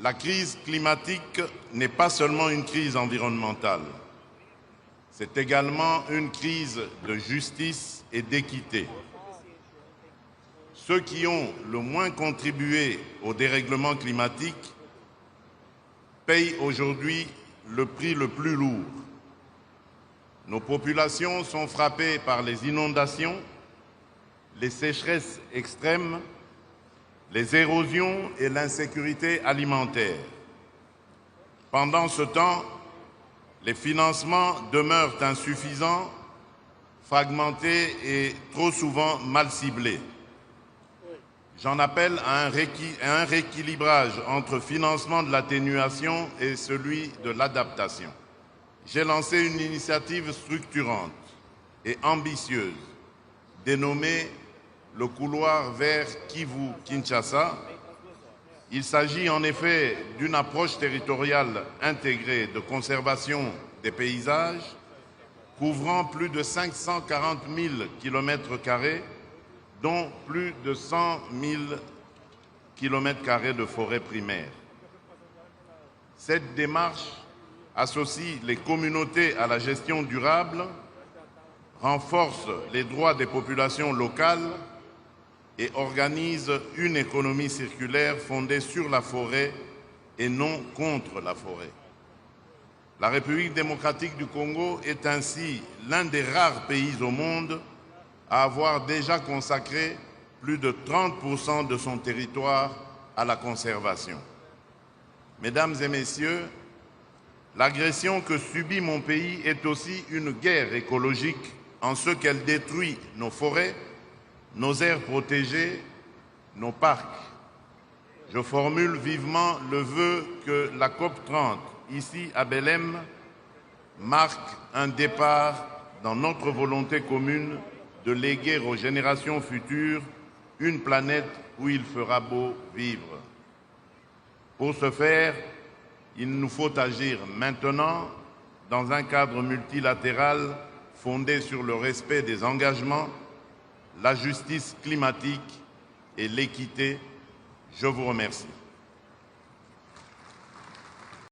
La crise climatique n'est pas seulement une crise environnementale, c'est également une crise de justice et d'équité. Ceux qui ont le moins contribué au dérèglement climatique payent aujourd'hui le prix le plus lourd. Nos populations sont frappées par les inondations, les sécheresses extrêmes, les érosions et l'insécurité alimentaire. Pendant ce temps, les financements demeurent insuffisants, fragmentés et trop souvent mal ciblés. J'en appelle à un rééquilibrage entre financement de l'atténuation et celui de l'adaptation. J'ai lancé une initiative structurante et ambitieuse dénommée le couloir vers Kivu-Kinshasa. Il s'agit en effet d'une approche territoriale intégrée de conservation des paysages couvrant plus de 540 000 km², dont plus de 100 000 km² de forêt primaire. Cette démarche associe les communautés à la gestion durable, renforce les droits des populations locales et organise une économie circulaire fondée sur la forêt et non contre la forêt. La République démocratique du Congo est ainsi l'un des rares pays au monde à avoir déjà consacré plus de 30% de son territoire à la conservation. Mesdames et messieurs, l'agression que subit mon pays est aussi une guerre écologique en ce qu'elle détruit nos forêts, nos aires protégées, nos parcs. Je formule vivement le vœu que la COP30, ici à Belém, marque un départ dans notre volonté commune de léguer aux générations futures une planète où il fera beau vivre. Pour ce faire, il nous faut agir maintenant dans un cadre multilatéral fondé sur le respect des engagements, la justice climatique et l'équité. Je vous remercie.